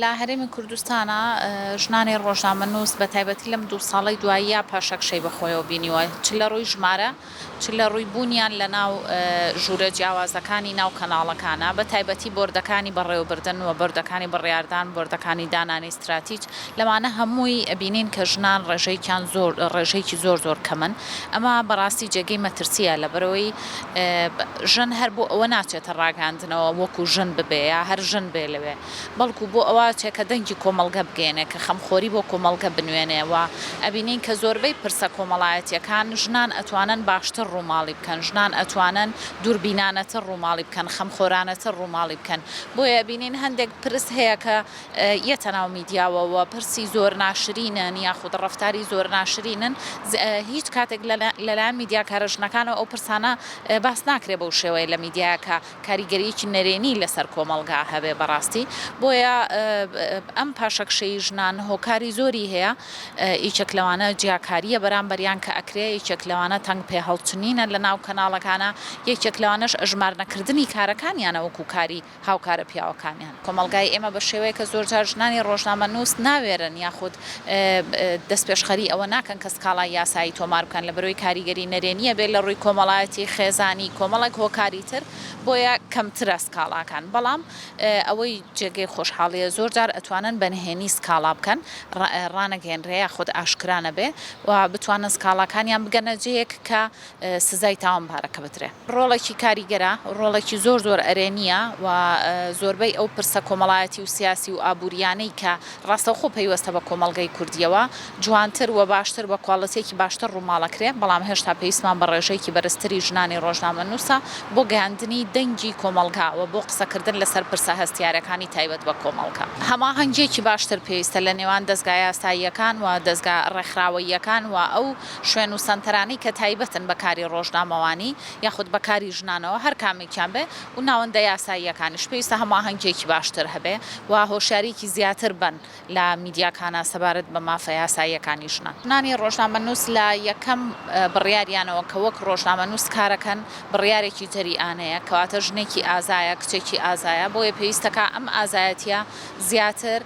لە هەرێمی کوردستانە ژنانی ڕۆژنامەنووس بە تایبەتی لەم 2 ساڵەی دواییە پاشەکشەی بەخۆیەوە بینیوە چ لە ڕووی ژمارە چ لە ڕووی بوونیان لە ناو ژوورە جیاوازەکانی ناو کەناڵەکانە بە تایبەتی بۆردەکانی بەڕێوەبردن و بۆردەکانی بڕیاردان بۆردەکانی دانانی استراتیج لەوانە هەمووی ئەبینین کە ژنان ڕێژەیەکی زۆر کەمن ئەمە بەڕاستی جێگەی مەترسیە لەبەرەوەی ژن هەر بۆ ئەوە ناچێتە ڕاگەاندنەوە وەکو ژن ببێ یا هەر ژن بێ لەوێ بەڵکو بۆ ئەوە چێکە دەنگی کۆمەڵگە بگەێنێ کە خەمخۆری بۆ کۆمەڵگە بنوێنێەوە ئەبینین کە زۆربەی پرسە کۆمەڵایەتیەکان ژنان ئەتوانن باشتر ڕووماڵی بکەن ژنان ئەتوانن دووربینانەتر ڕووماڵی بکەن خەمخۆرانەتر ڕووماڵی بکەن بۆیە ئەبینین هەندێک پرس هەیە کە یەتە ناو میدیاوەوە پرسی زۆر ناشرینن یاخود ڕەفتاری زۆر ناشرینن هیچ کاتێک لەلایەن میدیاکارە ژنەکانەوە ئەو پرسانە باس ناکرێ بەو شێوەیە لە میدیاکە کاریگەریەکی نەرێنی لەسەر کۆمەڵگا هەبێ بەڕاستی بۆیە ئەم پاشەکشەی ژنان هۆکاری زۆری هەیە هیچێک لەوانە جیاکاریە بەرامبەریان کە ئەکرێ هیچێک لەوانە تەنگ پێ هەڵچنینە لە ناو کەناڵەکانە یەکێک لەوانەش ئەژمارنەکردنی کارەکانیانە وەکو کاری هاوکارە پیاوەکانیان کۆمەڵگای ئێمە بە شێوەیە کە زۆرجار ژنانی ڕۆژنامەنووس ناوێرن یاخود دەست پێشخەری ئەوە ناکەن کە سکاڵای یاسایی تۆمار بکەن لە بەرەوەی کاریگەری نەرێنیە بێت لە ڕووی کۆمەڵایەتی خێزانی کۆمەڵێک هۆکاری تر بۆیە کەمترە سکاڵاکان بەڵام ئەوەی جێگەی خۆشحاڵیە زۆرجار ئەتوانن بەنهێنی سکاڵا بکەن ڕانەگەێنرەیە خۆت ئاشکرانە بێ و بتوانن سکاڵاکانیان بگەنە جەیەک کە سزای تاوانبارەکە بدرێ ڕۆڵێکی کاریگەرە ڕۆڵێکی زۆر ئەرێنیە و زۆربەی ئەو پرسە کۆمەڵایەتی و سیاسی و ئابوووریانەی کە ڕاستەوخۆ پەیوەستە بە کۆمەڵگەی کوردیەوە جوانتر و باشتر بە کواڵەتێکی باشتر ڕووماڵەکرێ بەڵام هێشتا پێویستمان بە ڕێژەیەکی بەرزتری ژنانی ڕۆژنامەنووسە بۆ گەیاندنی دەنگی کۆمەڵگاوە بۆ قسەکردن لەسەر پرسە هەستیارەکانی تایبەت بە کۆمەڵگا هەماهەنگێکی باشتر پێویستە لە نێوان دەستگای یاساییەکان و دەستگا ڕێکخراوەییەکان و ئەو شوێن و سەنتەرانەی کە تایبەتن بەکاری ڕۆژنامەوانی یاخود بەکاری ژنانەوە هەر کامێکیان بێ و ناوەندە یاساییەکانیش پێویستە هەماهەنگێکی باشتر هەبێ و هۆشیاریکی زیاتر بن لە میدیاکانە سەبارەت بە مافە یاساییەکانی ژنان ژنانی ڕۆژنامەنووس لە یەکەم بڕیاریانەوە کە وەک ڕۆژنامەنووس کارەکەن بڕیارێکی تەریئانەیە کەواتە ژنێکی ئازایە کچێکی ئازایە بۆیە پێویستەکە ئەم ئازایەتیە زیاتر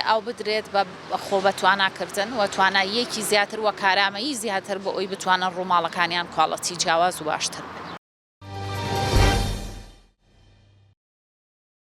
ئەو بدرێت بە خۆ بەتواناکردن و تواناییەکی زیاتر و کارامەیی زیاتر بۆ ئەوی بتوانن ڕووماڵەکانیان کواڵەتی جیاواز و باشتر